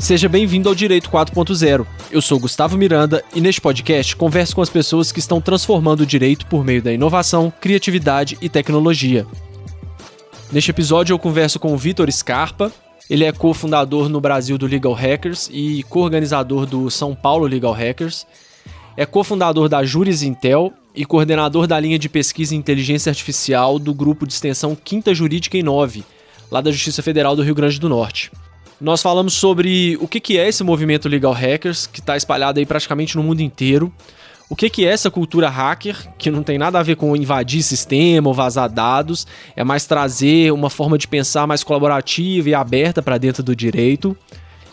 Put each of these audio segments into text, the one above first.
Seja bem-vindo ao Direito 4.0. Eu sou Gustavo Miranda e neste podcast converso com as pessoas que estão transformando o direito por meio da inovação, criatividade e tecnologia. Neste episódio eu converso com o Vitor Scarpa. Ele é cofundador no Brasil do Legal Hackers e co-organizador do São Paulo Legal Hackers. É cofundador da Juris Intel e coordenador da linha de pesquisa em inteligência artificial do grupo de extensão Quinta Jurídica em 9, lá da Justiça Federal do Rio Grande do Norte. Nós falamos sobre o que é esse movimento Legal Hackers, que está espalhado aí praticamente no mundo inteiro. O que é essa cultura hacker, que não tem nada a ver com invadir sistema ou vazar dados, é mais trazer uma forma de pensar mais colaborativa e aberta para dentro do direito.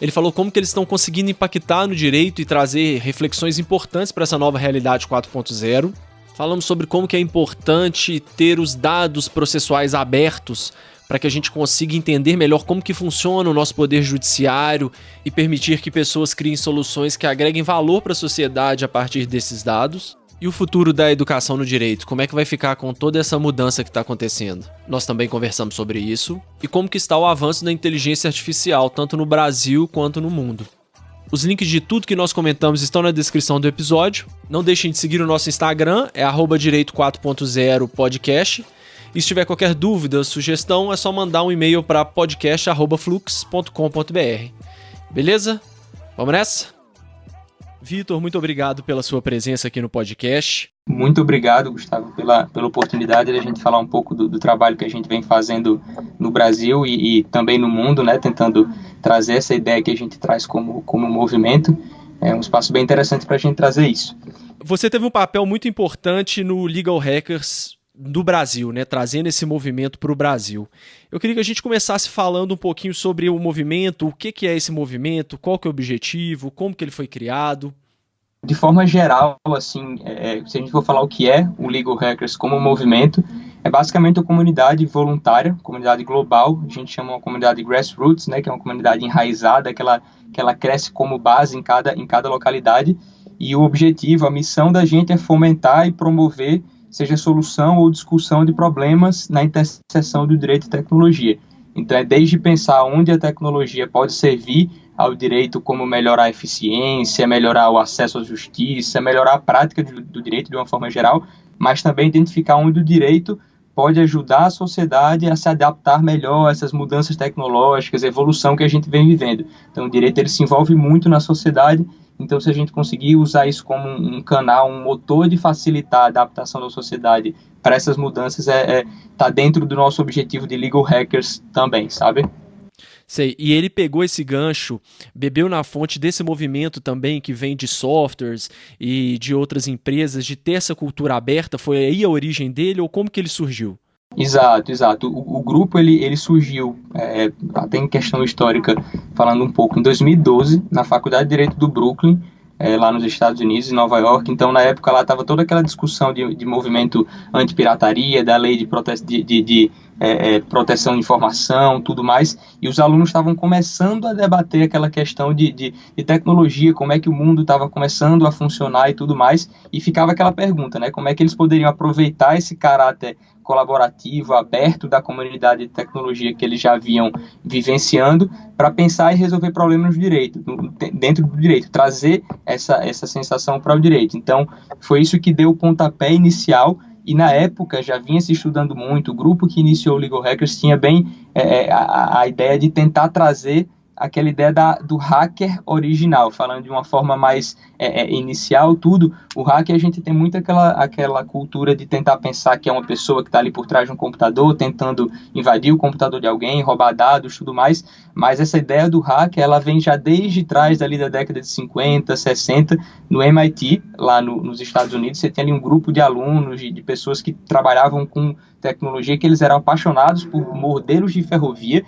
Ele falou como que eles estão conseguindo impactar no direito e trazer reflexões importantes para essa nova realidade 4.0. Falamos sobre como que é importante ter os dados processuais abertos para que a gente consiga entender melhor como que funciona o nosso poder judiciário e permitir que pessoas criem soluções que agreguem valor para a sociedade a partir desses dados. E o futuro da educação no direito, como é que vai ficar com toda essa mudança que está acontecendo? Nós também conversamos sobre isso e como que está o avanço da inteligência artificial, tanto no Brasil quanto no mundo. Os links de tudo que nós comentamos estão na descrição do episódio. Não deixem de seguir o nosso Instagram, é @direito4.0podcast. E se tiver qualquer dúvida ou sugestão, é só mandar um e-mail para podcast@flux.com.br. Beleza? Vamos nessa? Vitor, muito obrigado pela sua presença aqui no podcast. Muito obrigado, Gustavo, pela oportunidade de a gente falar um pouco do trabalho que a gente vem fazendo no Brasil e também no mundo, né? Tentando trazer essa ideia que a gente traz como movimento. É um espaço bem interessante para a gente trazer isso. Você teve um papel muito importante no Legal Hackers do Brasil, né, trazendo esse movimento para o Brasil. Eu queria que a gente começasse falando um pouquinho sobre o movimento, o que é esse movimento, qual que é o objetivo, como que ele foi criado. De forma geral, assim, se a gente for falar o que é o Legal Hackers como movimento, é basicamente uma comunidade voluntária, comunidade global, a gente chama uma comunidade grassroots, né, que é uma comunidade enraizada, que ela cresce como base em cada localidade, e o objetivo, a missão da gente é fomentar e promover seja solução ou discussão de problemas na interseção do direito e tecnologia. Então, é desde pensar onde a tecnologia pode servir ao direito, como melhorar a eficiência, melhorar o acesso à justiça, melhorar a prática do direito de uma forma geral, mas também identificar onde o direito pode ajudar a sociedade a se adaptar melhor a essas mudanças tecnológicas, a evolução que a gente vem vivendo. Então, o direito ele se envolve muito na sociedade. Então, se a gente conseguir usar isso como um canal, um motor de facilitar a adaptação da sociedade para essas mudanças, tá dentro do nosso objetivo de Legal Hackers também, sabe? Sei, e ele pegou esse gancho, bebeu na fonte desse movimento também que vem de softwares e de outras empresas, de ter essa cultura aberta, foi aí a origem dele ou como que ele surgiu? Exato. O grupo ele surgiu, até em questão histórica, falando um pouco, em 2012, na Faculdade de Direito do Brooklyn, lá nos Estados Unidos, em Nova York. Então, na época, lá estava toda aquela discussão de movimento anti-pirataria, da lei de proteção de informação, tudo mais, e os alunos estavam começando a debater aquela questão de tecnologia, como é que o mundo estava começando a funcionar e tudo mais, e ficava aquela pergunta, né, como é que eles poderiam aproveitar esse caráter colaborativo, aberto da comunidade de tecnologia que eles já vinham vivenciando para pensar e resolver problemas no direito, dentro do direito, trazer essa sensação para o direito. Então, foi isso que deu o pontapé inicial. E na época já vinha se estudando muito, o grupo que iniciou o Legal Hackers tinha bem a ideia de tentar trazer aquela ideia do hacker original, falando de uma forma mais inicial, tudo. O hacker, a gente tem muito aquela cultura de tentar pensar que é uma pessoa que está ali por trás de um computador, tentando invadir o computador de alguém, roubar dados, tudo mais, mas essa ideia do hacker, ela vem já desde trás, ali da década de 50, 60, no MIT, lá nos Estados Unidos, você tem ali um grupo de alunos, de pessoas que trabalhavam com tecnologia, que eles eram apaixonados por modelos de ferrovia,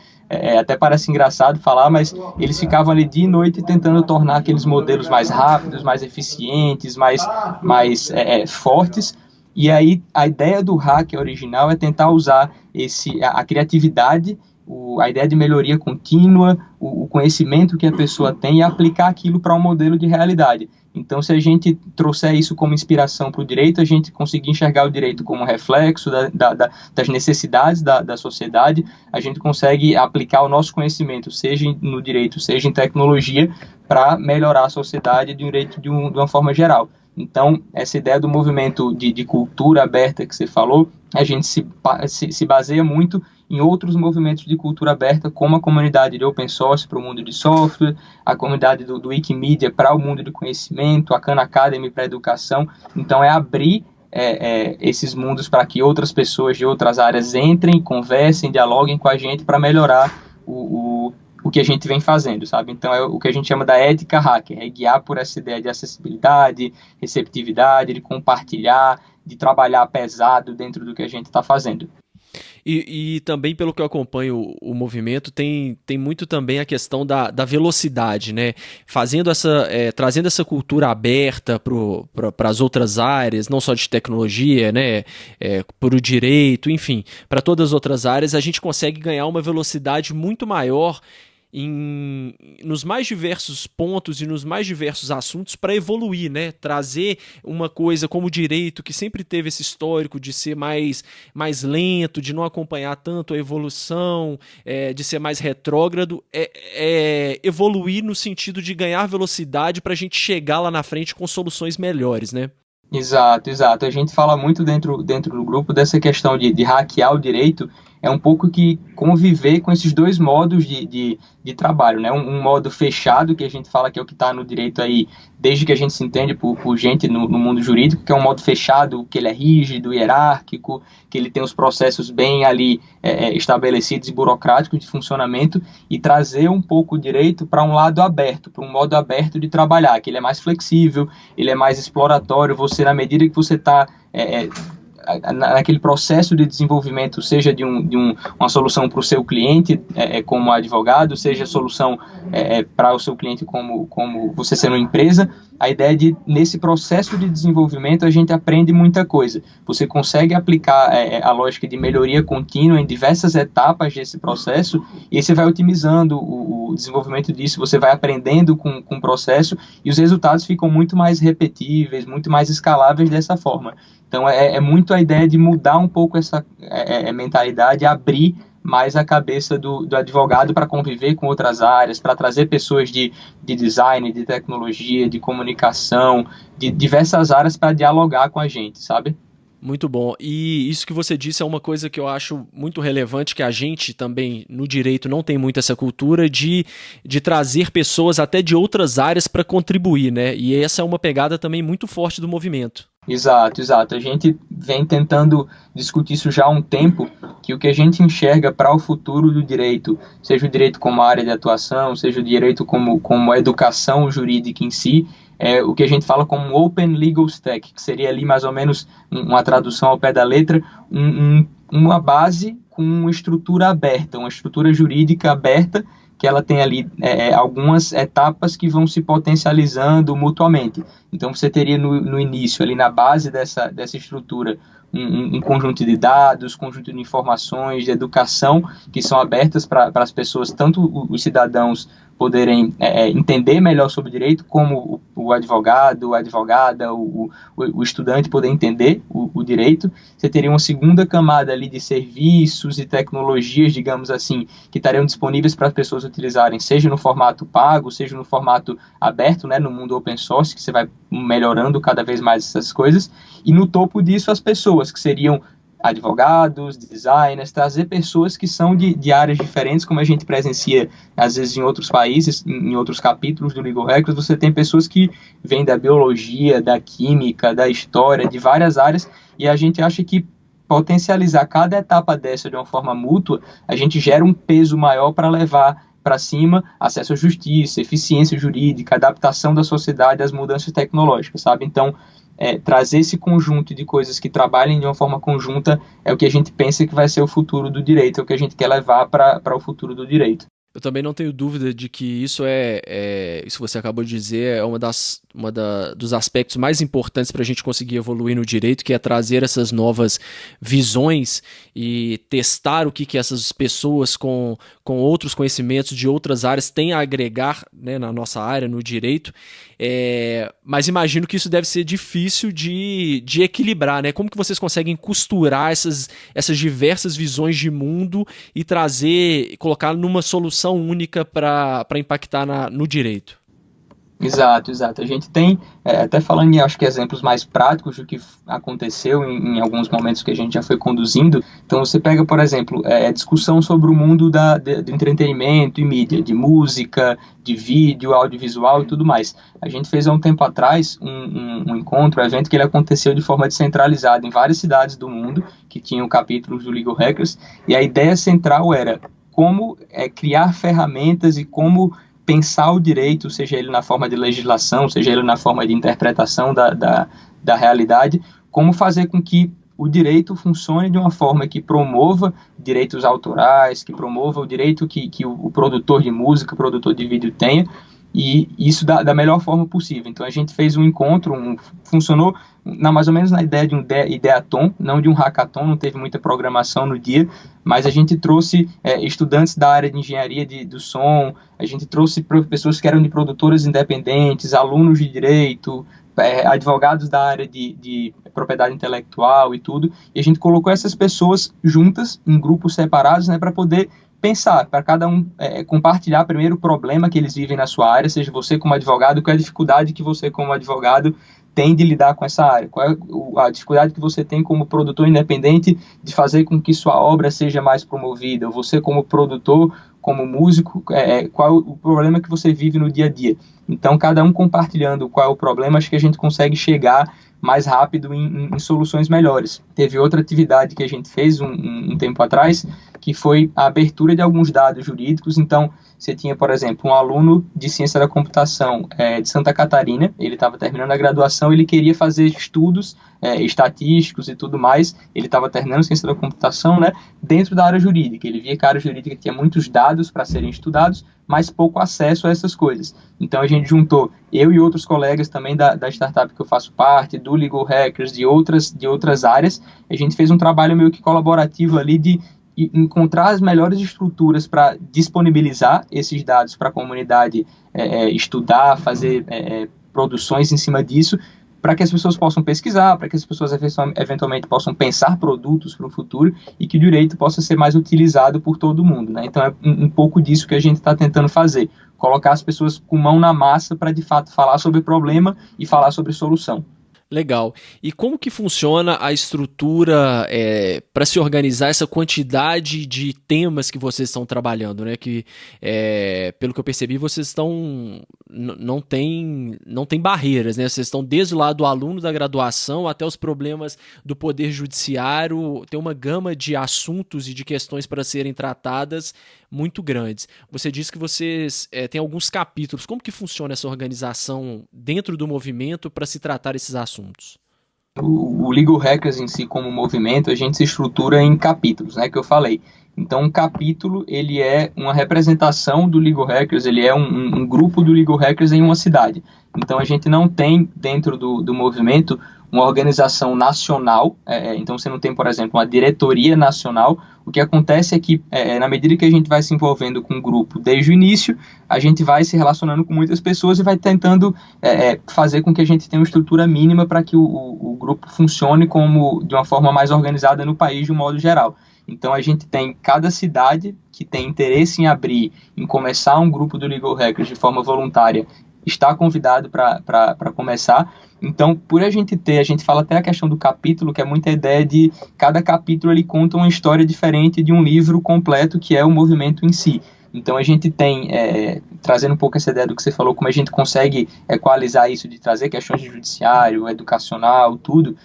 até parece engraçado falar, mas eles ficavam ali dia e noite tentando tornar aqueles modelos mais rápidos, mais eficientes, mais fortes. E aí a ideia do hacker original é tentar usar a criatividade a ideia de melhoria contínua, o conhecimento que a pessoa tem e aplicar aquilo para um modelo de realidade. Então, se a gente trouxer isso como inspiração para o direito, a gente conseguir enxergar o direito como reflexo das necessidades da sociedade, a gente consegue aplicar o nosso conhecimento, seja no direito, seja em tecnologia, para melhorar a sociedade de um direito de uma forma geral. Então, essa ideia do movimento de cultura aberta que você falou, a gente se baseia muito em outros movimentos de cultura aberta, como a comunidade de open source para o mundo de software, a comunidade do Wikimedia para o mundo de conhecimento, a Khan Academy para a educação. Então, é abrir esses mundos para que outras pessoas de outras áreas entrem, conversem, dialoguem com a gente para melhorar o que a gente vem fazendo, sabe? Então, é o que a gente chama da ética hacker, é guiar por essa ideia de acessibilidade, receptividade, de compartilhar, de trabalhar pesado dentro do que a gente está fazendo. E também, pelo que eu acompanho o movimento, tem muito também a questão da velocidade, né? Trazendo essa cultura aberta para as outras áreas, não só de tecnologia, né? Para o direito, enfim, para todas as outras áreas, a gente consegue ganhar uma velocidade muito maior nos mais diversos pontos e nos mais diversos assuntos para evoluir, né? Trazer uma coisa como o direito, que sempre teve esse histórico de ser mais lento, de não acompanhar tanto a evolução, de ser mais retrógrado, evoluir no sentido de ganhar velocidade para a gente chegar lá na frente com soluções melhores, né? Exato. A gente fala muito dentro do grupo dessa questão de hackear o direito, é um pouco que conviver com esses dois modos de trabalho, né? Um modo fechado, que a gente fala que é o que está no direito aí, desde que a gente se entende por gente no mundo jurídico, que é um modo fechado, que ele é rígido, hierárquico, que ele tem os processos bem ali estabelecidos e burocráticos de funcionamento, e trazer um pouco o direito para um lado aberto, para um modo aberto de trabalhar, que ele é mais flexível, ele é mais exploratório, na medida que você está naquele processo de desenvolvimento, seja de uma solução para o seu cliente como advogado, seja solução para o seu cliente como você sendo uma empresa, a ideia de, nesse processo de desenvolvimento, a gente aprende muita coisa. Você consegue aplicar a lógica de melhoria contínua em diversas etapas desse processo, e aí você vai otimizando o desenvolvimento disso, você vai aprendendo com o processo, e os resultados ficam muito mais repetíveis, muito mais escaláveis dessa forma. Então, é muito a ideia de mudar um pouco essa mentalidade, abrir mais a cabeça do advogado para conviver com outras áreas, para trazer pessoas de design, de tecnologia, de comunicação, de diversas áreas para dialogar com a gente, sabe? Muito bom. E isso que você disse é uma coisa que eu acho muito relevante, que a gente também, no direito, não tem muito essa cultura de trazer pessoas até de outras áreas para contribuir, né? E essa é uma pegada também muito forte do movimento. Exato. A gente vem tentando discutir isso já há um tempo, que o que a gente enxerga para o futuro do direito, seja o direito como área de atuação, seja o direito como a educação jurídica em si, é o que a gente fala como Open Legal Stack, que seria ali mais ou menos uma tradução ao pé da letra, uma base com uma estrutura aberta, uma estrutura jurídica aberta, que ela tem ali algumas etapas que vão se potencializando mutuamente. Então, você teria no início, ali na base dessa estrutura, um conjunto de dados, conjunto de informações, de educação, que são abertas para as pessoas, tanto os cidadãos poderem entender melhor sobre o direito, como o advogado, a advogada, o estudante poder entender o direito. Você teria uma segunda camada ali de serviços e tecnologias, digamos assim, que estariam disponíveis para as pessoas utilizarem, seja no formato pago, seja no formato aberto, né, no mundo open source, que você vai melhorando cada vez mais essas coisas. E no topo disso, as pessoas, que seriam advogados, designers, trazer pessoas que são de áreas diferentes, como a gente presencia às vezes em outros países, em outros capítulos do Legal Hackers. Você tem pessoas que vêm da biologia, da química, da história, de várias áreas, e a gente acha que potencializar cada etapa dessa de uma forma mútua, a gente gera um peso maior para levar para cima acesso à justiça, eficiência jurídica, adaptação da sociedade às mudanças tecnológicas, sabe? Então, trazer esse conjunto de coisas que trabalhem de uma forma conjunta é o que a gente pensa que vai ser o futuro do direito, é o que a gente quer levar para o futuro do direito. Eu também não tenho dúvida de que isso isso que você acabou de dizer, é dos aspectos mais importantes para a gente conseguir evoluir no direito, que é trazer essas novas visões e testar o que essas pessoas com outros conhecimentos de outras áreas têm a agregar, né, na nossa área, no direito. Mas imagino que isso deve ser difícil de equilibrar, né? Como que vocês conseguem costurar essas diversas visões de mundo e colocar numa solução única para impactar no direito? Exato. A gente tem, até falando em, acho que exemplos mais práticos do que aconteceu em alguns momentos que a gente já foi conduzindo. Então você pega, por exemplo, discussão sobre o mundo do entretenimento e mídia, de música, de vídeo, audiovisual e tudo mais. A gente fez há um tempo atrás um encontro, um evento que ele aconteceu de forma descentralizada em várias cidades do mundo, que tinham capítulos do Legal Hackers, e a ideia central era como criar ferramentas e como pensar o direito, seja ele na forma de legislação, seja ele na forma de interpretação da realidade, como fazer com que o direito funcione de uma forma que promova direitos autorais, que promova o direito que o produtor de música, o produtor de vídeo tenha, e isso da melhor forma possível. Então a gente fez um encontro, funcionou mais ou menos na ideia de um ideathon, não de um hackathon, não teve muita programação no dia, mas a gente trouxe estudantes da área de engenharia do som, a gente trouxe pessoas que eram de produtoras independentes, alunos de direito, advogados da área de propriedade intelectual e tudo, e a gente colocou essas pessoas juntas, em grupos separados, né, para poder pensar, para cada um compartilhar primeiro o problema que eles vivem na sua área, seja você como advogado, qual é a dificuldade que você como advogado tem de lidar com essa área, qual é a dificuldade que você tem como produtor independente de fazer com que sua obra seja mais promovida, ou você como produtor, como músico, qual é o problema que você vive no dia a dia. Então, cada um compartilhando qual é o problema, acho que a gente consegue chegar mais rápido em soluções melhores. Teve outra atividade que a gente fez um tempo atrás, que foi a abertura de alguns dados jurídicos. Então, você tinha, por exemplo, um aluno de ciência da computação de Santa Catarina, ele estava terminando a graduação, ele queria fazer estudos estatísticos e tudo mais, ele estava terminando ciência da computação, né, dentro da área jurídica. Ele via que a área jurídica tinha muitos dados para serem estudados, mas pouco acesso a essas coisas. Então a gente juntou, eu e outros colegas também da startup que eu faço parte, do Legal Hackers, de outras áreas, a gente fez um trabalho meio que colaborativo ali de encontrar as melhores estruturas para disponibilizar esses dados para a comunidade estudar, fazer produções em cima disso, para que as pessoas possam pesquisar, para que as pessoas eventualmente possam pensar produtos para o futuro e que o direito possa ser mais utilizado por todo mundo, né? Então é um pouco disso que a gente está tentando fazer, colocar as pessoas com mão na massa para de fato falar sobre o problema e falar sobre solução. Legal. E como que funciona a estrutura para se organizar essa quantidade de temas que vocês estão trabalhando, né? Que, pelo que eu percebi, vocês não tem barreiras, né? Vocês estão desde lá do aluno da graduação até os problemas do poder judiciário, tem uma gama de assuntos e de questões para serem tratadas muito grandes. Você disse que vocês têm alguns capítulos. Como que funciona essa organização dentro do movimento para se tratar esses assuntos? O Legal Hackers em si, como movimento, a gente se estrutura em capítulos, né, que eu falei. Então, um capítulo, ele é uma representação do Legal Hackers, ele é um grupo do Legal Hackers em uma cidade. Então, a gente não tem, dentro do movimento, uma organização nacional. Então, você não tem, por exemplo, uma diretoria nacional. O que acontece é que, na medida que a gente vai se envolvendo com o grupo desde o início, a gente vai se relacionando com muitas pessoas e vai tentando fazer com que a gente tenha uma estrutura mínima para que o grupo funcione de uma forma mais organizada no país, de um modo geral. Então, a gente tem cada cidade que tem interesse em começar um grupo do Legal Hackers de forma voluntária, está convidado para começar. Então, por a gente fala até a questão do capítulo, que é muita ideia de cada capítulo ele conta uma história diferente de um livro completo, que é o movimento em si. Então, a gente tem, trazendo um pouco essa ideia do que você falou, como a gente consegue equalizar isso, de trazer questões de judiciário, educacional, tudo.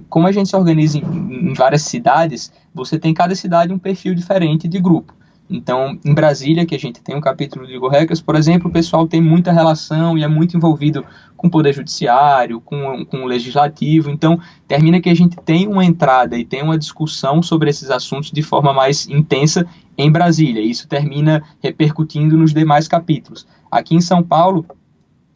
Como a gente se organiza em várias cidades, você tem cada cidade um perfil diferente de grupo. Então, em Brasília, que a gente tem um capítulo de Legal Hackers, por exemplo, o pessoal tem muita relação e é muito envolvido com o Poder Judiciário, com o Legislativo. Então, termina que a gente tem uma entrada e tem uma discussão sobre esses assuntos de forma mais intensa em Brasília. E isso termina repercutindo nos demais capítulos. Aqui em São Paulo,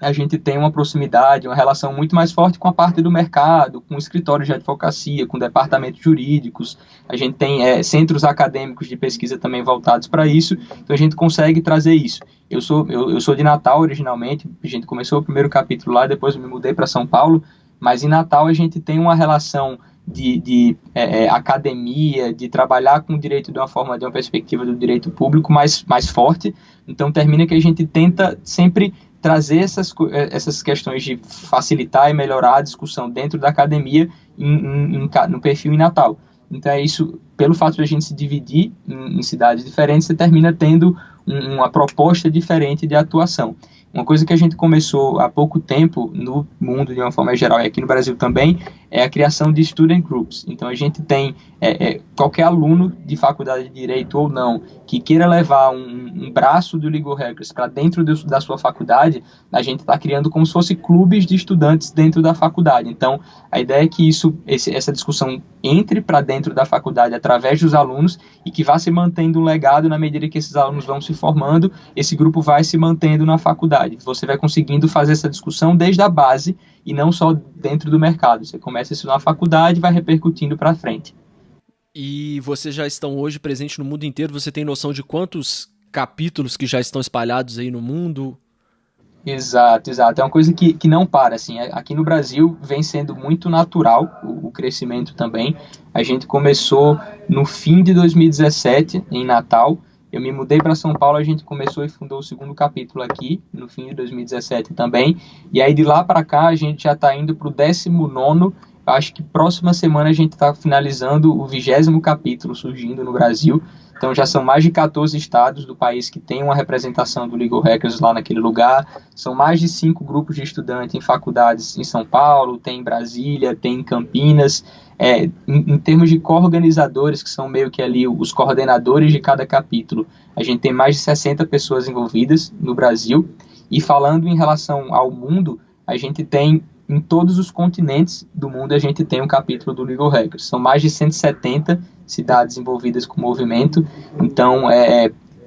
a gente tem uma proximidade, uma relação muito mais forte com a parte do mercado, com escritórios de advocacia, com departamentos jurídicos. A gente tem centros acadêmicos de pesquisa também voltados para isso, então a gente consegue trazer isso. Eu sou de Natal originalmente, a gente começou o primeiro capítulo lá, depois eu me mudei para São Paulo, mas em Natal a gente tem uma relação de academia, de trabalhar com o direito de uma perspectiva do direito público mais forte. Então termina que a gente tenta sempre trazer essas questões de facilitar e melhorar a discussão dentro da academia no perfil em Natal. Então é isso, pelo fato de a gente se dividir em cidades diferentes, você termina tendo uma proposta diferente de atuação. Uma coisa que a gente começou há pouco tempo no mundo de uma forma geral e aqui no Brasil também é a criação de student groups. Então a gente tem qualquer aluno de faculdade de Direito ou não que queira levar um braço do Legal Hackers para dentro da sua faculdade, a gente está criando como se fosse clubes de estudantes dentro da faculdade. Então a ideia é que essa discussão entre para dentro da faculdade através dos alunos e que vá se mantendo um legado na medida que esses alunos vão se formando, esse grupo vai se mantendo na faculdade. Você vai conseguindo fazer essa discussão desde a base e não só dentro do mercado. Você começa isso na faculdade e vai repercutindo para frente. E vocês já estão hoje presentes no mundo inteiro? Você tem noção de quantos capítulos que já estão espalhados aí no mundo? Exato. É uma coisa que não para, assim. Aqui no Brasil vem sendo muito natural o crescimento também. A gente começou no fim de 2017, em Natal. Eu me mudei para São Paulo, a gente começou e fundou o segundo capítulo aqui, no fim de 2017 também. E aí de lá para cá a gente já está indo para o 19º. Acho que próxima semana a gente está finalizando o 20º capítulo surgindo no Brasil. Então já são mais de 14 estados do país que tem uma representação do Legal Hackers lá naquele lugar. São mais de 5 grupos de estudantes em faculdades em São Paulo, tem em Brasília, tem em Campinas. Em termos de co-organizadores, que são meio que ali os coordenadores de cada capítulo, a gente tem mais de 60 pessoas envolvidas no Brasil. E falando em relação ao mundo, a gente tem em todos os continentes do mundo, a gente tem um capítulo do Legal Hackers. São mais de 170 cidades envolvidas com o movimento, então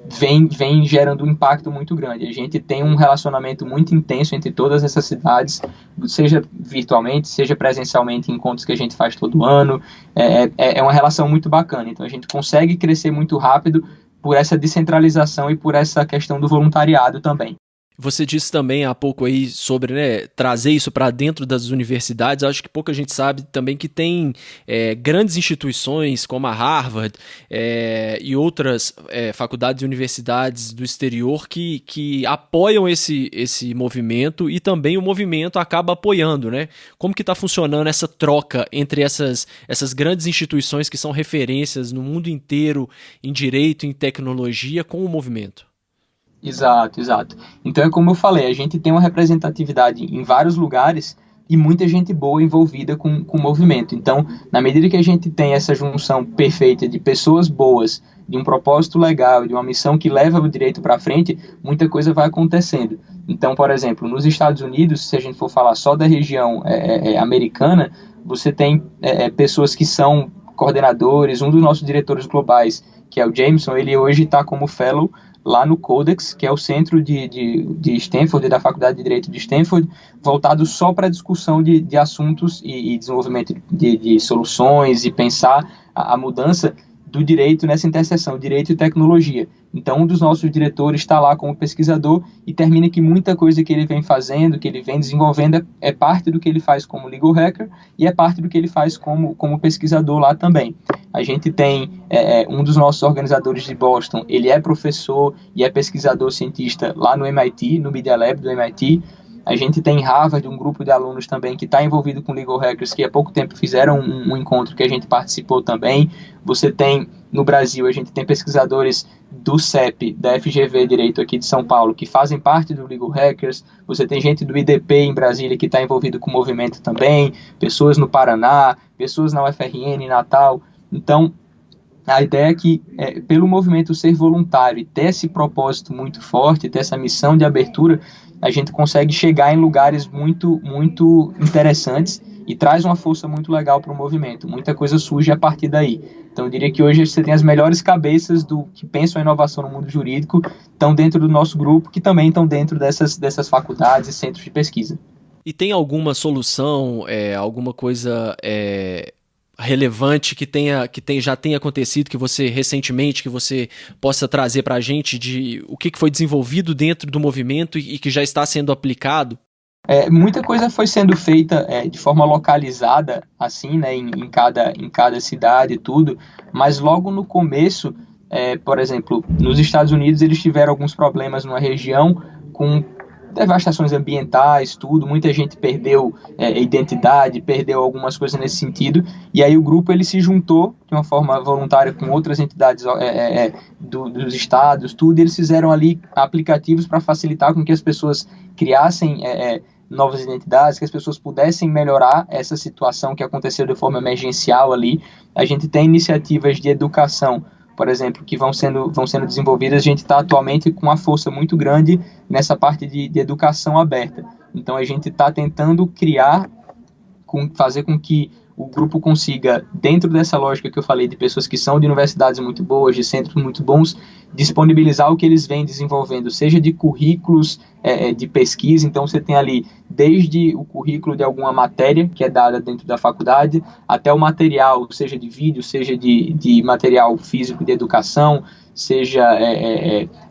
vem gerando um impacto muito grande. A gente tem um relacionamento muito intenso entre todas essas cidades, seja virtualmente, seja presencialmente, em encontros que a gente faz todo ano. É uma relação muito bacana, então a gente consegue crescer muito rápido por essa descentralização e por essa questão do voluntariado também. Você disse também há pouco aí sobre, né, trazer isso para dentro das universidades. Acho que pouca gente sabe também que tem grandes instituições como a Harvard e outras faculdades e universidades do exterior que apoiam esse movimento e também o movimento acaba apoiando, né? Como que está funcionando essa troca entre essas grandes instituições que são referências no mundo inteiro em direito, em tecnologia, com o movimento? Exato. Então é como eu falei, a gente tem uma representatividade em vários lugares e muita gente boa envolvida com o movimento. Então, na medida que a gente tem essa junção perfeita de pessoas boas, de um propósito legal, de uma missão que leva o direito para frente, muita coisa vai acontecendo. Então, por exemplo, nos Estados Unidos, se a gente for falar só da região americana, você tem pessoas que são coordenadores. Um dos nossos diretores globais, que é o Jameson, ele hoje está como fellow lá no Codex, que é o centro de Stanford, da Faculdade de Direito de Stanford, voltado só para a discussão de assuntos e desenvolvimento de soluções e pensar a mudança do direito nessa interseção, direito e tecnologia. Então, um dos nossos diretores está lá como pesquisador e termina que muita coisa que ele vem fazendo, que ele vem desenvolvendo, é parte do que ele faz como legal hacker e é parte do que ele faz como pesquisador lá também. A gente tem um dos nossos organizadores de Boston, ele é professor e é pesquisador cientista lá no MIT, no Media Lab do MIT. A gente tem em Harvard um grupo de alunos também que está envolvido com Legal Hackers, que há pouco tempo fizeram um encontro que a gente participou também. Você tem, no Brasil, a gente tem pesquisadores do CEP, da FGV Direito aqui de São Paulo, que fazem parte do Legal Hackers. Você tem gente do IDP em Brasília que está envolvido com o movimento também, pessoas no Paraná, pessoas na UFRN, em Natal. Então, A ideia é que, pelo movimento ser voluntário e ter esse propósito muito forte, ter essa missão de abertura, a gente consegue chegar em lugares muito, muito interessantes e traz uma força muito legal para o movimento. Muita coisa surge a partir daí. Então, eu diria que hoje você tem as melhores cabeças do que pensam a inovação no mundo jurídico, estão dentro do nosso grupo, que também estão dentro dessas faculdades e centros de pesquisa. E tem alguma solução, alguma coisa relevante já tenha acontecido, que você recentemente, que você possa trazer para a gente de o que foi desenvolvido dentro do movimento e que já está sendo aplicado? Muita coisa foi sendo feita de forma localizada, assim, né, em cada cidade e tudo, mas logo no começo, por exemplo, nos Estados Unidos eles tiveram alguns problemas numa região com devastações ambientais, tudo, muita gente perdeu identidade, perdeu algumas coisas nesse sentido, e aí o grupo ele se juntou de uma forma voluntária com outras entidades dos estados, tudo, e eles fizeram ali aplicativos para facilitar com que as pessoas criassem novas identidades, que as pessoas pudessem melhorar essa situação que aconteceu de forma emergencial ali. A gente tem iniciativas de educação, por exemplo, que vão sendo desenvolvidas. A gente está atualmente com uma força muito grande nessa parte de educação aberta. Então, a gente está tentando fazer com que o grupo consiga, dentro dessa lógica que eu falei, de pessoas que são de universidades muito boas, de centros muito bons, disponibilizar o que eles vêm desenvolvendo, seja de currículos de pesquisa. Então, você tem ali desde o currículo de alguma matéria que é dada dentro da faculdade, até o material, seja de vídeo, seja de material físico de educação, seja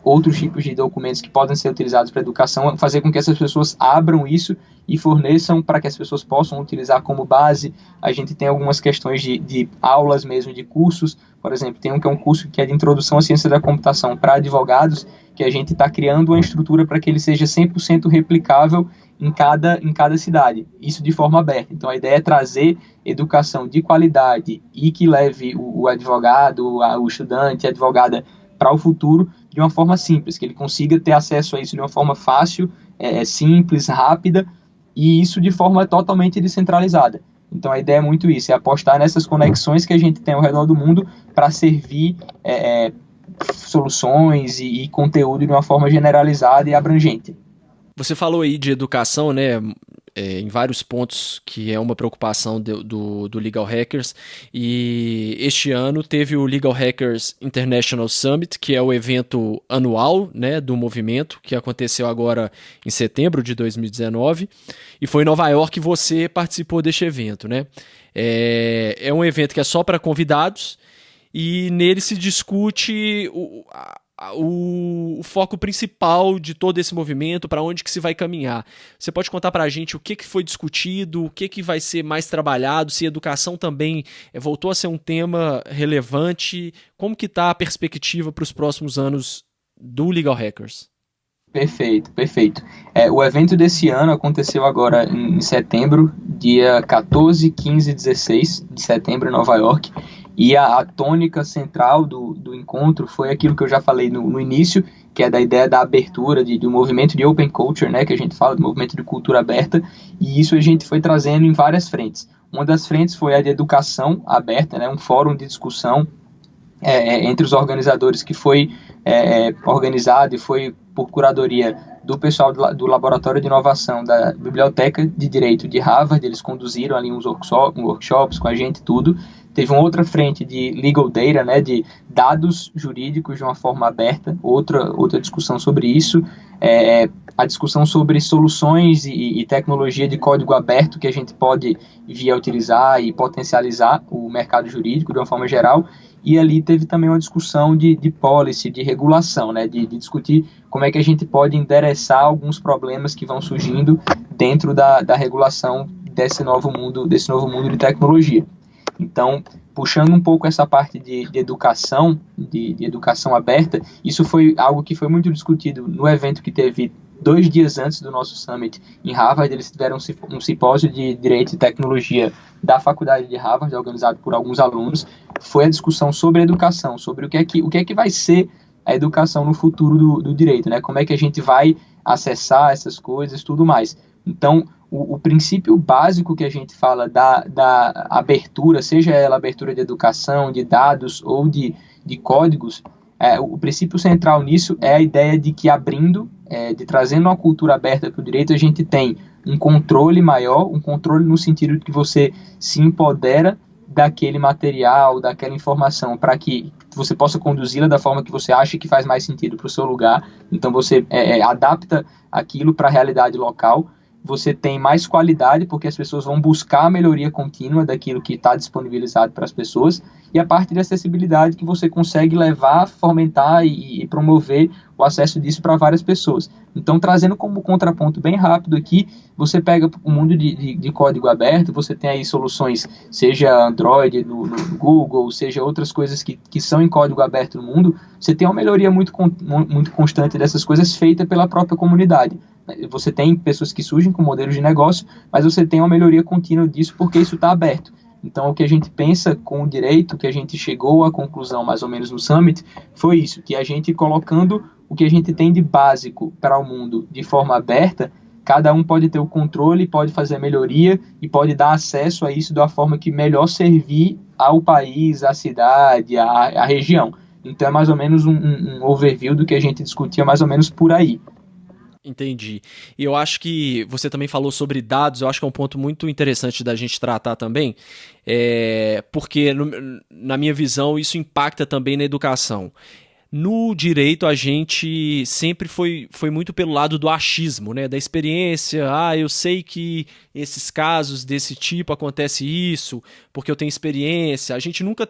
outros tipos de documentos que podem ser utilizados para educação, fazer com que essas pessoas abram isso e forneçam para que as pessoas possam utilizar como base. A gente tem algumas questões de aulas mesmo, de cursos. Por exemplo, tem um curso que é de Introdução à Ciência da Computação para advogados, que a gente está criando uma estrutura para que ele seja 100% replicável em cada cidade, isso de forma aberta. Então, a ideia é trazer educação de qualidade e que leve o advogado, o estudante, a advogada para o futuro de uma forma simples, que ele consiga ter acesso a isso de uma forma fácil, simples, rápida, e isso de forma totalmente descentralizada. Então, a ideia é muito isso, é apostar nessas conexões que a gente tem ao redor do mundo para servir soluções e conteúdo de uma forma generalizada e abrangente. Você falou aí de educação, né, em vários pontos, que é uma preocupação do Legal Hackers, e este ano teve o Legal Hackers International Summit, que é o evento anual, né, do movimento, que aconteceu agora em setembro de 2019, e foi em Nova York que você participou deste evento, né? É um evento que é só para convidados, e nele se discute o foco principal de todo esse movimento, para onde que se vai caminhar. Você pode contar para a gente o que foi discutido, o que vai ser mais trabalhado, se a educação também voltou a ser um tema relevante, como que está a perspectiva para os próximos anos do Legal Hackers? Perfeito. O evento desse ano aconteceu agora em setembro, dia 14, 15 e 16 de setembro em Nova York. E a tônica central do encontro foi aquilo que eu já falei no início, que é da ideia da abertura, do movimento de Open Culture, né, que a gente fala, do movimento de cultura aberta, e isso a gente foi trazendo em várias frentes. Uma das frentes foi a de educação aberta, né, um fórum de discussão entre os organizadores que foi organizado e foi por curadoria do pessoal do Laboratório de Inovação da Biblioteca de Direito de Harvard. Eles conduziram ali uns workshops com a gente, tudo. Teve uma outra frente de legal data, né, de dados jurídicos de uma forma aberta, outra discussão sobre isso, a discussão sobre soluções e tecnologia de código aberto que a gente pode vir a utilizar e potencializar o mercado jurídico de uma forma geral. E ali teve também uma discussão de policy, de regulação, né, de discutir como é que a gente pode endereçar alguns problemas que vão surgindo dentro da regulação desse novo mundo de tecnologia. Então, puxando um pouco essa parte de educação, de educação aberta, isso foi algo que foi muito discutido no evento que teve 2 dias antes do nosso Summit em Harvard. Eles tiveram um simpósio de Direito e Tecnologia da Faculdade de Harvard, organizado por alguns alunos. Foi a discussão sobre educação, sobre o que é que vai ser a educação no futuro do direito, né? Como é que a gente vai acessar essas coisas e tudo mais. Então, o princípio básico que a gente fala da abertura, seja ela abertura de educação, de dados ou de códigos, o princípio central nisso é a ideia de que abrindo, de trazendo uma cultura aberta para o direito, a gente tem um controle maior, um controle no sentido de que você se empodera daquele material, daquela informação, para que você possa conduzi-la da forma que você acha que faz mais sentido para o seu lugar. Então você adapta aquilo para a realidade local. Você tem mais qualidade, porque as pessoas vão buscar a melhoria contínua daquilo que está disponibilizado para as pessoas, e a parte de acessibilidade que você consegue levar, fomentar e promover o acesso disso para várias pessoas. Então, trazendo como contraponto bem rápido aqui, você pega o mundo de código aberto, você tem aí soluções, seja Android no Google, seja outras coisas que são em código aberto no mundo, você tem uma melhoria muito constante dessas coisas feita pela própria comunidade. Você tem pessoas que surgem com modelos de negócio, mas você tem uma melhoria contínua disso porque isso está aberto. Então, o que a gente pensa com o direito, que a gente chegou à conclusão mais ou menos no Summit, foi isso, que a gente colocando o que a gente tem de básico para o mundo de forma aberta, cada um pode ter o controle, pode fazer a melhoria e pode dar acesso a isso da forma que melhor servir ao país, à cidade, à região. Então, é mais ou menos um overview do que a gente discutia mais ou menos por aí. Entendi. E eu acho que você também falou sobre dados, eu acho que é um ponto muito interessante da gente tratar também, porque, na minha visão, isso impacta também na educação. No direito, a gente sempre foi muito pelo lado do achismo, né? Da experiência. Eu sei que esses casos desse tipo acontece isso, porque eu tenho experiência. A gente nunca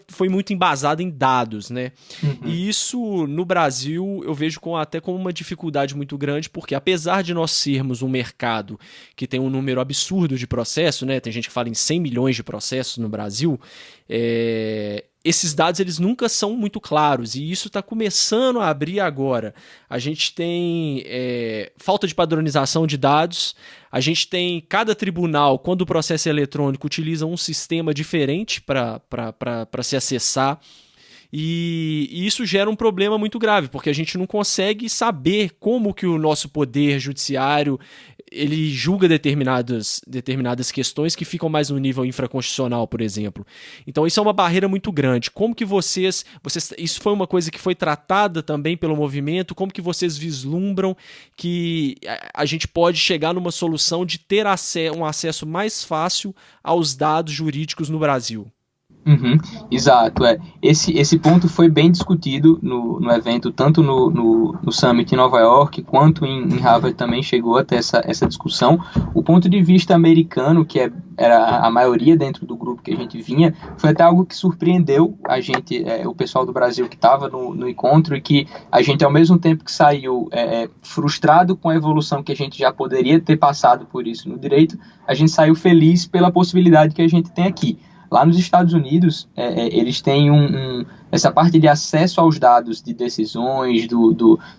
foi muito embasado em dados, né? Uhum. E isso, no Brasil, eu vejo até como uma dificuldade muito grande, porque apesar de nós sermos um mercado que tem um número absurdo de processos, né? Tem gente que fala em 100 milhões de processos no Brasil, esses dados eles nunca são muito claros e isso está começando a abrir agora. A gente tem falta de padronização de dados, a gente tem cada tribunal, quando o processo é eletrônico, utiliza um sistema diferente para se acessar. E isso gera um problema muito grave, porque a gente não consegue saber como que o nosso poder judiciário ele julga determinadas questões que ficam mais no nível infraconstitucional, por exemplo. Então isso é uma barreira muito grande. Como que vocês isso foi uma coisa que foi tratada também pelo movimento, como que vocês vislumbram que a gente pode chegar numa solução de ter um acesso mais fácil aos dados jurídicos no Brasil? Uhum, exato, esse ponto foi bem discutido no evento, tanto no Summit em Nova York, quanto em Harvard também chegou até essa discussão. O ponto de vista americano, que era a maioria dentro do grupo que a gente vinha, foi até algo que surpreendeu a gente, o pessoal do Brasil que estava no encontro, e que a gente, ao mesmo tempo que saiu frustrado com a evolução que a gente já poderia ter passado por isso no direito, a gente saiu feliz pela possibilidade que a gente tem aqui. Lá nos Estados Unidos, eles têm essa parte de acesso aos dados de decisões,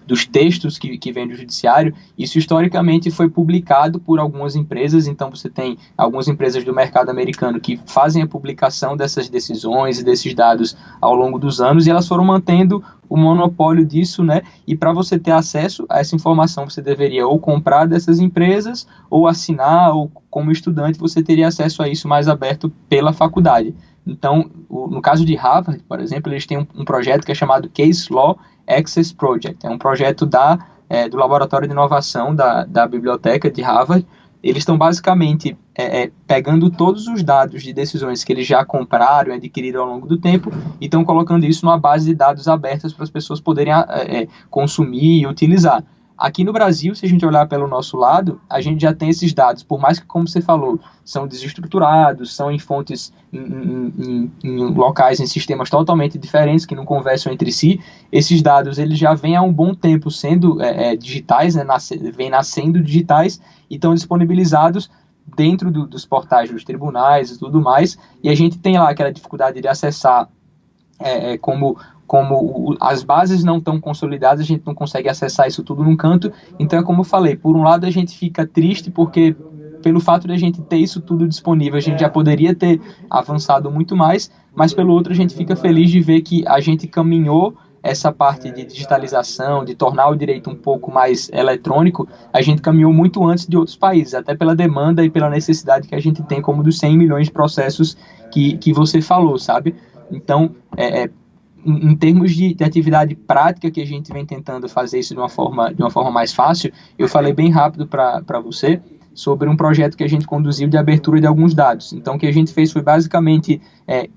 dos textos que vêm do judiciário. Isso historicamente foi publicado por algumas empresas, então você tem algumas empresas do mercado americano que fazem a publicação dessas decisões e desses dados ao longo dos anos, e elas foram mantendo o monopólio disso, né? E para você ter acesso a essa informação, você deveria ou comprar dessas empresas, ou assinar, ou como estudante você teria acesso a isso mais aberto pela faculdade. Então, no caso de Harvard, por exemplo, eles têm um projeto que é chamado Case Law Access Project. É um projeto do Laboratório de Inovação da Biblioteca de Harvard. Eles estão basicamente pegando todos os dados de decisões que eles já compraram e adquiriram ao longo do tempo e estão colocando isso numa base de dados abertas para as pessoas poderem consumir e utilizar. Aqui no Brasil, se a gente olhar pelo nosso lado, a gente já tem esses dados, por mais que, como você falou, são desestruturados, são em fontes, em locais, em sistemas totalmente diferentes, que não conversam entre si. Esses dados eles já vêm há um bom tempo sendo digitais, né, vêm nascendo digitais e estão disponibilizados dentro dos portais dos tribunais e tudo mais, e a gente tem lá aquela dificuldade de acessar como as bases não estão consolidadas, a gente não consegue acessar isso tudo num canto. Então, como eu falei, por um lado a gente fica triste porque pelo fato de a gente ter isso tudo disponível, a gente já poderia ter avançado muito mais, mas pelo outro a gente fica feliz de ver que a gente caminhou essa parte de digitalização, de tornar o direito um pouco mais eletrônico, a gente caminhou muito antes de outros países, até pela demanda e pela necessidade que a gente tem, como dos 100 milhões de processos que você falou, sabe? Então, em termos de atividade prática que a gente vem tentando fazer isso de uma forma mais fácil, eu falei bem rápido para você sobre um projeto que a gente conduziu de abertura de alguns dados. Então, o que a gente fez foi basicamente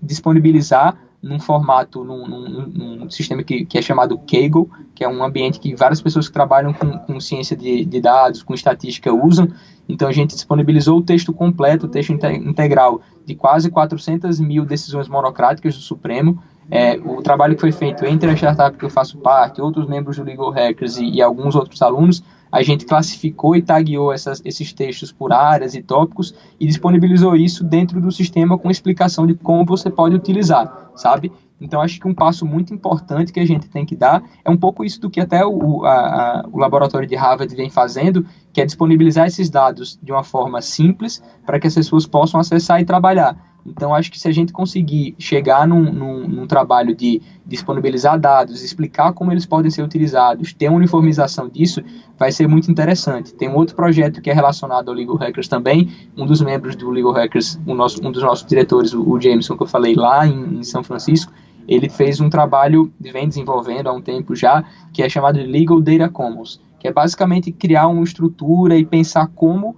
disponibilizar num formato, num sistema que é chamado Kaggle, que é um ambiente que várias pessoas que trabalham com ciência de dados, com estatística usam. Então, a gente disponibilizou o texto completo, o texto integral de quase 400 mil decisões monocráticas do Supremo. O trabalho que foi feito entre a startup que eu faço parte, outros membros do Legal Hackers e alguns outros alunos, a gente classificou e tagueou esses textos por áreas e tópicos e disponibilizou isso dentro do sistema com explicação de como você pode utilizar, sabe? Então, acho que um passo muito importante que a gente tem que dar é um pouco isso do que até o laboratório de Harvard vem fazendo, que é disponibilizar esses dados de uma forma simples para que as pessoas possam acessar e trabalhar. Então, acho que se a gente conseguir chegar num trabalho de disponibilizar dados, explicar como eles podem ser utilizados, ter uma uniformização disso, vai ser muito interessante. Tem um outro projeto que é relacionado ao Legal Hackers também, um dos membros do Legal Hackers, um dos nossos diretores, o Jameson, que eu falei lá em São Francisco, ele fez um trabalho, vem desenvolvendo há um tempo já, que é chamado de Legal Data Commons, que é basicamente criar uma estrutura e pensar como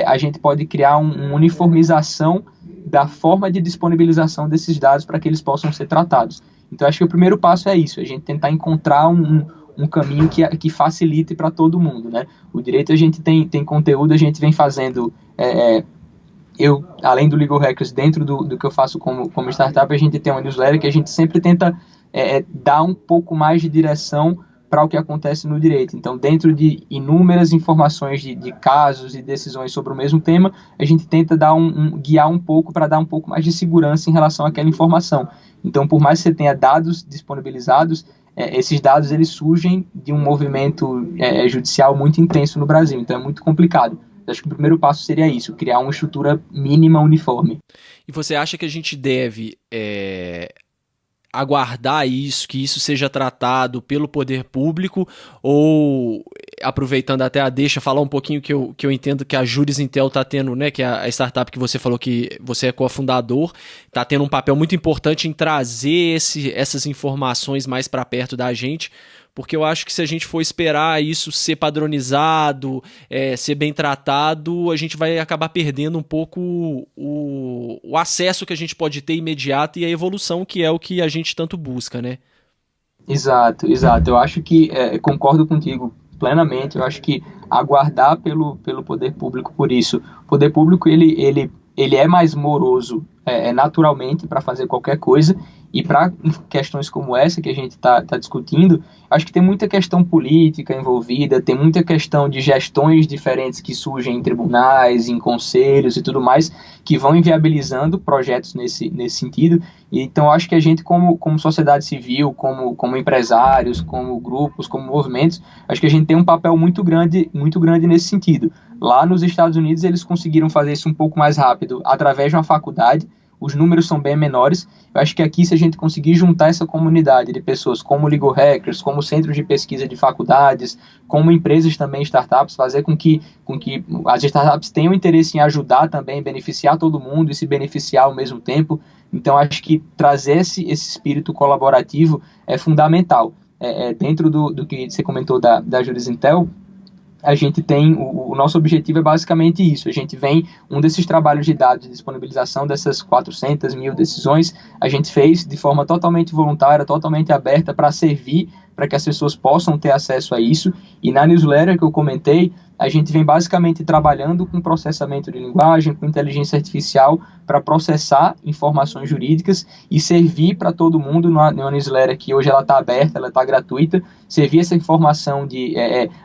a gente pode criar uma uniformização da forma de disponibilização desses dados para que eles possam ser tratados. Então, acho que o primeiro passo é isso, a gente tentar encontrar um caminho que facilite para todo mundo, né? O direito, a gente tem conteúdo, a gente vem fazendo... eu, além do Legal Hackers, dentro do que eu faço como startup, a gente tem uma newsletter que a gente sempre tenta dar um pouco mais de direção para o que acontece no direito. Então, dentro de inúmeras informações de casos e decisões sobre o mesmo tema, a gente tenta guiar um pouco para dar um pouco mais de segurança em relação àquela informação. Então, por mais que você tenha dados disponibilizados, esses dados eles surgem de um movimento judicial muito intenso no Brasil. Então, é muito complicado. Acho que o primeiro passo seria isso, criar uma estrutura mínima uniforme. E você acha que a gente deve aguardar isso, que isso seja tratado pelo poder público, ou, aproveitando até a deixa, falar um pouquinho que eu entendo que a Juris Intel está tendo, né, que é a startup que você falou que você é cofundador, está tendo um papel muito importante em trazer essas informações mais para perto da gente, porque eu acho que se a gente for esperar isso ser padronizado, ser bem tratado, a gente vai acabar perdendo um pouco o acesso que a gente pode ter imediato e a evolução que é o que a gente tanto busca, né? Exato. Eu acho que, concordo contigo plenamente, eu acho que aguardar pelo poder público por isso. O poder público, ele é mais moroso naturalmente para fazer qualquer coisa, e para questões como essa que a gente está discutindo, acho que tem muita questão política envolvida, tem muita questão de gestões diferentes que surgem em tribunais, em conselhos e tudo mais, que vão inviabilizando projetos nesse sentido. E, então, acho que a gente, como sociedade civil, como empresários, como grupos, como movimentos, acho que a gente tem um papel muito grande nesse sentido. Lá nos Estados Unidos, eles conseguiram fazer isso um pouco mais rápido através de uma faculdade. Os números são bem menores. Eu acho que aqui, se a gente conseguir juntar essa comunidade de pessoas como Legal Hackers, como centros de pesquisa de faculdades, como empresas também, startups, fazer com que as startups tenham interesse em ajudar também, beneficiar todo mundo e se beneficiar ao mesmo tempo. Então, acho que trazer esse espírito colaborativo é fundamental. Dentro do que você comentou da Juris Intel, a gente tem, o nosso objetivo é basicamente isso, a gente vem, um desses trabalhos de dados de disponibilização dessas 400 mil decisões, a gente fez de forma totalmente voluntária, totalmente aberta para servir, para que as pessoas possam ter acesso a isso, e na newsletter que eu comentei, a gente vem basicamente trabalhando com processamento de linguagem, com inteligência artificial, para processar informações jurídicas e servir para todo mundo numa newsletter que hoje ela está aberta, ela está gratuita, servir essa informação de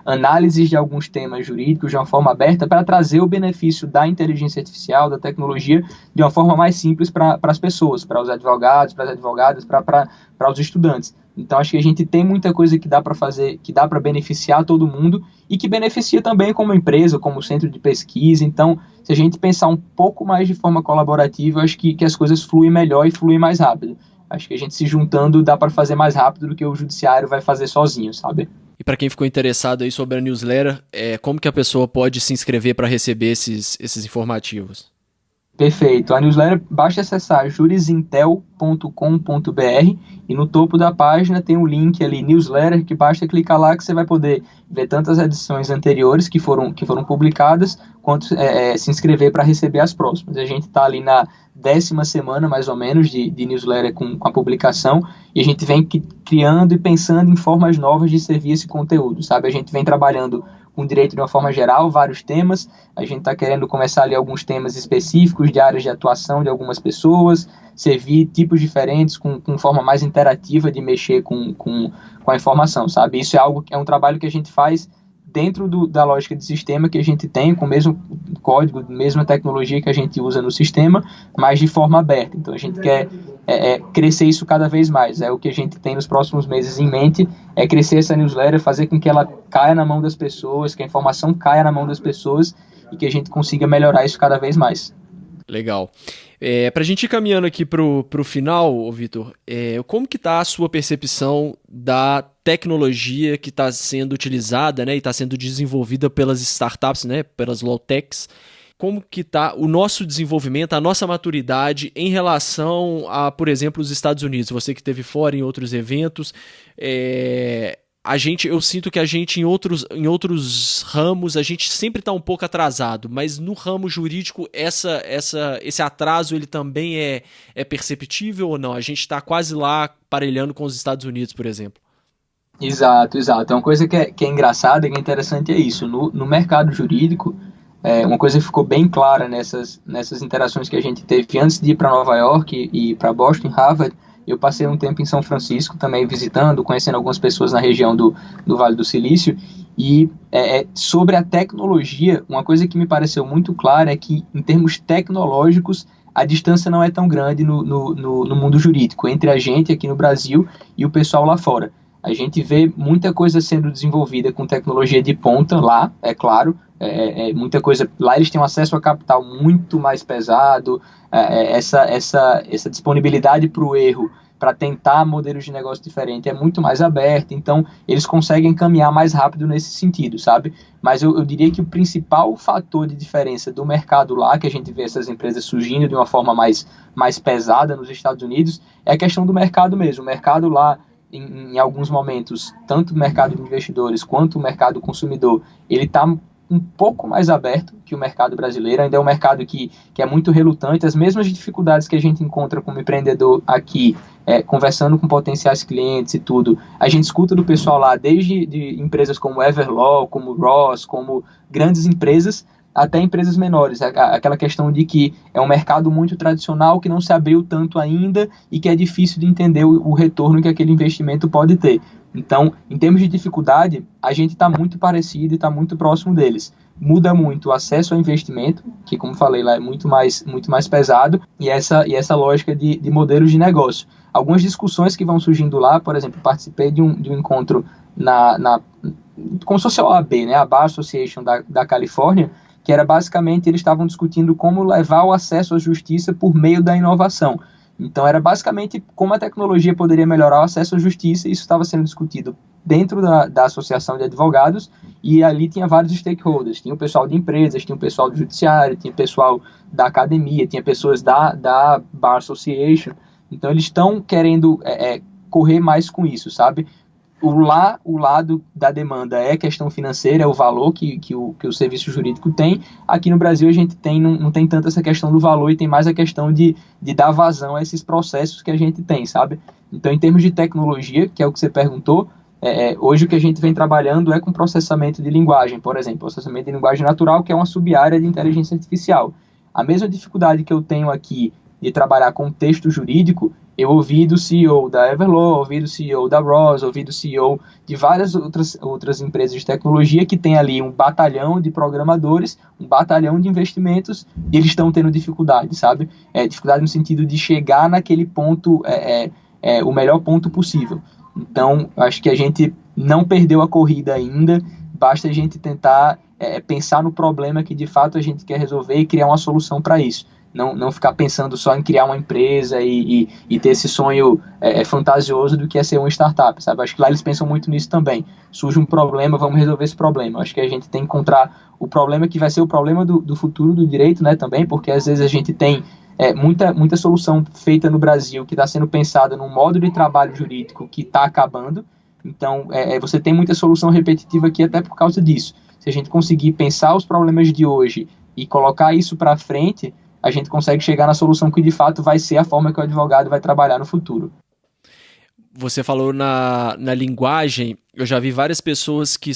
análises de alguns temas jurídicos de uma forma aberta para trazer o benefício da inteligência artificial, da tecnologia, de uma forma mais simples para as pessoas, para os advogados, para as advogadas, para os estudantes. Então, acho que a gente tem muita coisa que dá para fazer, que dá para beneficiar todo mundo e que beneficia também como empresa, como centro de pesquisa. Então, se a gente pensar um pouco mais de forma colaborativa, eu acho que as coisas fluem melhor e fluem mais rápido. Acho que a gente se juntando dá para fazer mais rápido do que o judiciário vai fazer sozinho, sabe? E para quem ficou interessado aí sobre a newsletter, como que a pessoa pode se inscrever para receber esses informativos? Perfeito. A newsletter, basta acessar jurisintel.com.br e no topo da página tem um link ali, newsletter, que basta clicar lá que você vai poder ver tantas edições anteriores que foram publicadas, quanto se inscrever para receber as próximas. A gente está ali na 10ª semana, mais ou menos, de newsletter com a publicação, e a gente vem criando e pensando em formas novas de servir esse conteúdo, sabe? A gente vem trabalhando com direito de uma forma geral, vários temas. A gente está querendo começar ali alguns temas específicos de áreas de atuação de algumas pessoas, servir tipos diferentes, com forma mais interativa de mexer com a informação, sabe? Isso é um trabalho que a gente faz dentro da lógica de sistema que a gente tem, com o mesmo código, mesma tecnologia que a gente usa no sistema, mas de forma aberta. Então, a gente quer crescer isso cada vez mais. O que a gente tem nos próximos meses em mente, é crescer essa newsletter, fazer com que ela caia na mão das pessoas, que a informação caia na mão das pessoas e que a gente consiga melhorar isso cada vez mais. Legal. Para a gente ir caminhando aqui para o final, Vitor, como que está a sua percepção da tecnologia que está sendo utilizada, né, e está sendo desenvolvida pelas startups, né, pelas low-techs? Como que está o nosso desenvolvimento, a nossa maturidade em relação a, por exemplo, os Estados Unidos? Você que esteve fora em outros eventos, eu sinto que a gente em outros ramos, a gente sempre está um pouco atrasado, mas no ramo jurídico esse atraso ele também é perceptível ou não? A gente está quase lá parelhando com os Estados Unidos, por exemplo. Exato. Uma coisa que é engraçada e que é interessante é isso. No mercado jurídico, uma coisa que ficou bem clara nessas interações que a gente teve antes de ir para Nova York e para Boston, Harvard. Eu passei um tempo em São Francisco também visitando, conhecendo algumas pessoas na região do Vale do Silício, e sobre a tecnologia, uma coisa que me pareceu muito clara é que, em termos tecnológicos, a distância não é tão grande no mundo jurídico, entre a gente aqui no Brasil e o pessoal lá fora. A gente vê muita coisa sendo desenvolvida com tecnologia de ponta lá, é claro, muita coisa. Lá eles têm um acesso a capital muito mais pesado, essa disponibilidade para o erro, para tentar modelos de negócio diferentes, é muito mais aberta, então eles conseguem caminhar mais rápido nesse sentido, sabe? Mas eu diria que o principal fator de diferença do mercado lá, que a gente vê essas empresas surgindo de uma forma mais pesada nos Estados Unidos, é a questão do mercado mesmo. O mercado lá, em alguns momentos, tanto o mercado de investidores quanto o mercado consumidor, ele está um pouco mais aberto que o mercado brasileiro. Ainda é um mercado que é muito relutante. As mesmas dificuldades que a gente encontra como empreendedor aqui, conversando com potenciais clientes e tudo, a gente escuta do pessoal lá, desde de empresas como Everlaw, como Ross, como grandes empresas, até empresas menores, aquela questão de que é um mercado muito tradicional que não se abriu tanto ainda e que é difícil de entender o retorno que aquele investimento pode ter. Então, em termos de dificuldade, a gente está muito parecido e está muito próximo deles. Muda muito o acesso ao investimento, que, como falei lá, é muito mais pesado, e essa lógica de modelos de negócio. Algumas discussões que vão surgindo lá, por exemplo, participei de um encontro como se fosse a OAB, né, a Bar Association da Califórnia, que era basicamente, eles estavam discutindo como levar o acesso à justiça por meio da inovação. Então, era basicamente como a tecnologia poderia melhorar o acesso à justiça, e isso estava sendo discutido dentro da Associação de Advogados, e ali tinha vários stakeholders, tinha o pessoal de empresas, tinha o pessoal do judiciário, tinha o pessoal da academia, tinha pessoas da Bar Association. Então, eles estão querendo correr mais com isso, sabe? O lado da demanda é questão financeira, é o valor que o serviço jurídico tem. Aqui no Brasil a gente não tem tanto essa questão do valor, e tem mais a questão de dar vazão a esses processos que a gente tem, sabe? Então, em termos de tecnologia, que é o que você perguntou, hoje o que a gente vem trabalhando é com processamento de linguagem, por exemplo, processamento de linguagem natural, que é uma sub-área de inteligência artificial. A mesma dificuldade que eu tenho aqui de trabalhar com texto jurídico, eu ouvi do CEO da Everlaw, ouvi do CEO da Ross, ouvi do CEO de várias outras empresas de tecnologia que tem ali um batalhão de programadores, um batalhão de investimentos, e eles estão tendo dificuldade, sabe? Dificuldade no sentido de chegar naquele ponto, o melhor ponto possível. Então, acho que a gente não perdeu a corrida ainda, basta a gente tentar pensar no problema que de fato a gente quer resolver e criar uma solução para isso. não ficar pensando só em criar uma empresa e ter esse sonho fantasioso do que é ser uma startup, sabe? Acho que lá eles pensam muito nisso também. Surge um problema, vamos resolver esse problema. Acho que a gente tem que encontrar o problema que vai ser o problema do futuro do direito, né, também, porque às vezes a gente tem muita solução feita no Brasil que está sendo pensada num modo de trabalho jurídico que está acabando. Então, você tem muita solução repetitiva aqui até por causa disso. Se a gente conseguir pensar os problemas de hoje e colocar isso para frente, a gente consegue chegar na solução que de fato vai ser a forma que o advogado vai trabalhar no futuro. Você falou na linguagem, eu já vi várias pessoas que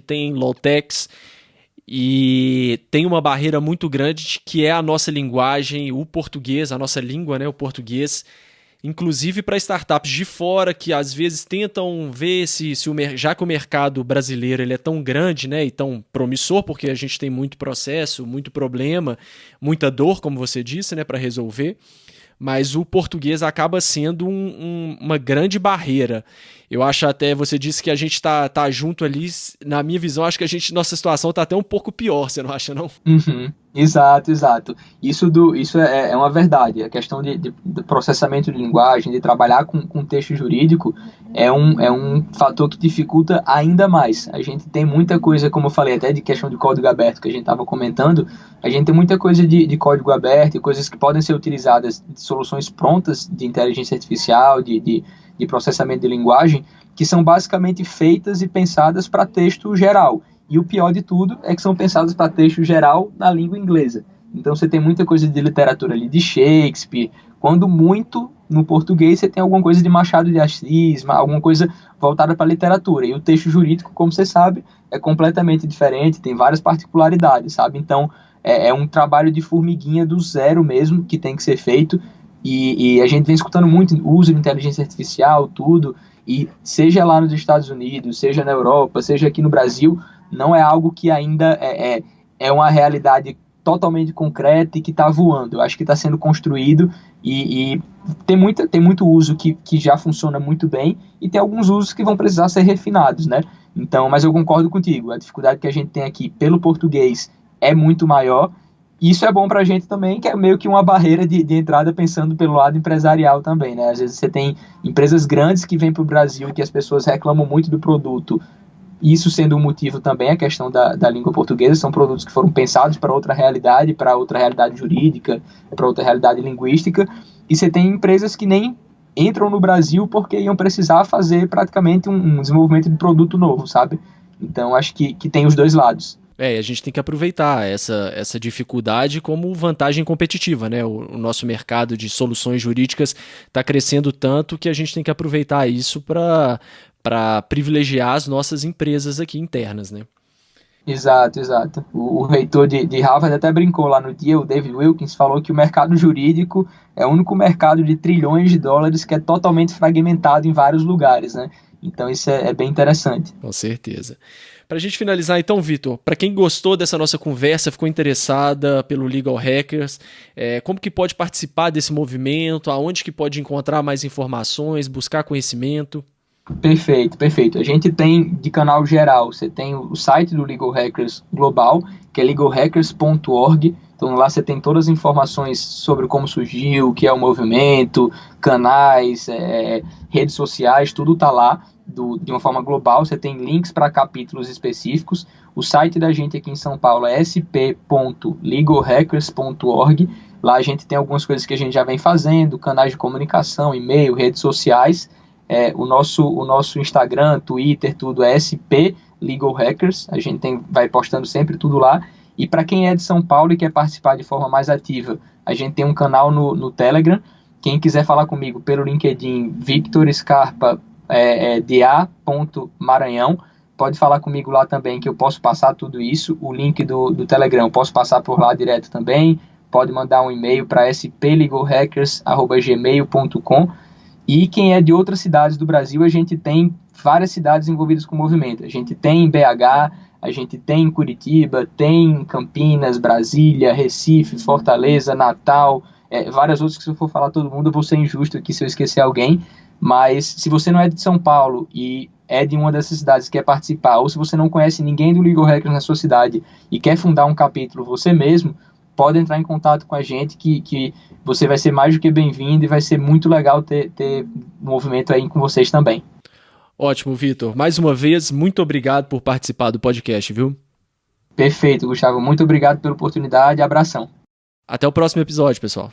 têm Law-Techs e tem uma barreira muito grande que é a nossa linguagem, o português, a nossa língua, né, o português, inclusive para startups de fora que às vezes tentam ver já que o mercado brasileiro ele é tão grande, né, e tão promissor, porque a gente tem muito processo, muito problema, muita dor, como você disse, né, para resolver, mas o português acaba sendo uma grande barreira. Eu acho até, você disse que a gente tá junto ali, na minha visão, acho que nossa situação tá até um pouco pior, você não acha, não? Uhum, exato. Isso é uma verdade. A questão de processamento de linguagem, de trabalhar com texto jurídico, é um fator que dificulta ainda mais. A gente tem muita coisa, como eu falei, até de questão de código aberto que a gente estava comentando, a gente tem muita coisa de código aberto e coisas que podem ser utilizadas de soluções prontas de inteligência artificial, de processamento de linguagem, que são basicamente feitas e pensadas para texto geral. E o pior de tudo é que são pensadas para texto geral na língua inglesa. Então você tem muita coisa de literatura ali de Shakespeare, quando muito no português você tem alguma coisa de Machado de Assis, alguma coisa voltada para a literatura. E o texto jurídico, como você sabe, é completamente diferente, tem várias particularidades, sabe? Então é um trabalho de formiguinha do zero mesmo que tem que ser feito. E a gente vem escutando muito o uso de inteligência artificial, tudo, e seja lá nos Estados Unidos, seja na Europa, seja aqui no Brasil, não é algo que ainda é uma realidade totalmente concreta e que está voando. Eu acho que está sendo construído e tem muito uso que já funciona muito bem e tem alguns usos que vão precisar ser refinados, né? Então, mas eu concordo contigo, a dificuldade que a gente tem aqui pelo português é muito maior. Isso é bom para a gente também, que é meio que uma barreira de entrada pensando pelo lado empresarial também, né? Às vezes você tem empresas grandes que vêm para o Brasil e que as pessoas reclamam muito do produto. Isso sendo um motivo também, a questão da língua portuguesa, são produtos que foram pensados para outra realidade jurídica, para outra realidade linguística, e você tem empresas que nem entram no Brasil porque iam precisar fazer praticamente um desenvolvimento de produto novo, sabe? Então acho que tem os dois lados. A gente tem que aproveitar essa dificuldade como vantagem competitiva, né? O nosso mercado de soluções jurídicas está crescendo tanto que a gente tem que aproveitar isso para privilegiar as nossas empresas aqui internas, né? Exato. O reitor de Harvard até brincou lá no dia, o David Wilkins, falou que o mercado jurídico é o único mercado de trilhões de dólares que é totalmente fragmentado em vários lugares, né? Então isso é bem interessante. Com certeza. Para a gente finalizar então, Vitor, para quem gostou dessa nossa conversa, ficou interessada pelo Legal Hackers, como que pode participar desse movimento, aonde que pode encontrar mais informações, buscar conhecimento? Perfeito. A gente tem de canal geral, você tem o site do Legal Hackers Global, que é legalhackers.org, então lá você tem todas as informações sobre como surgiu, o que é o movimento, canais, redes sociais, tudo está lá de uma forma global, você tem links para capítulos específicos. O site da gente aqui em São Paulo é sp.legalhackers.org, lá a gente tem algumas coisas que a gente já vem fazendo, canais de comunicação, e-mail, redes sociais. O nosso Instagram, Twitter, tudo é SP Legal Hackers, a gente vai postando sempre tudo lá. E para quem é de São Paulo e quer participar de forma mais ativa, a gente tem um canal no Telegram. Quem quiser falar comigo pelo LinkedIn, Victor Scarpa, DA.Maranhão, pode falar comigo lá também, que eu posso passar tudo isso. O link do Telegram eu posso passar por lá direto também. Pode mandar um e-mail para splegalhackers@gmail.com. E quem é de outras cidades do Brasil, a gente tem várias cidades envolvidas com o movimento. A gente tem em BH, a gente tem em Curitiba, tem em Campinas, Brasília, Recife, Fortaleza, Natal, várias outras que se eu for falar todo mundo eu vou ser injusto aqui se eu esquecer alguém. Mas se você não é de São Paulo e é de uma dessas cidades e quer participar, ou se você não conhece ninguém do Legal Hackers na sua cidade e quer fundar um capítulo você mesmo, pode entrar em contato com a gente, que você vai ser mais do que bem-vindo e vai ser muito legal ter movimento aí com vocês também. Ótimo, Vitor. Mais uma vez, muito obrigado por participar do podcast, viu? Perfeito, Gustavo. Muito obrigado pela oportunidade. Abração. Até o próximo episódio, pessoal.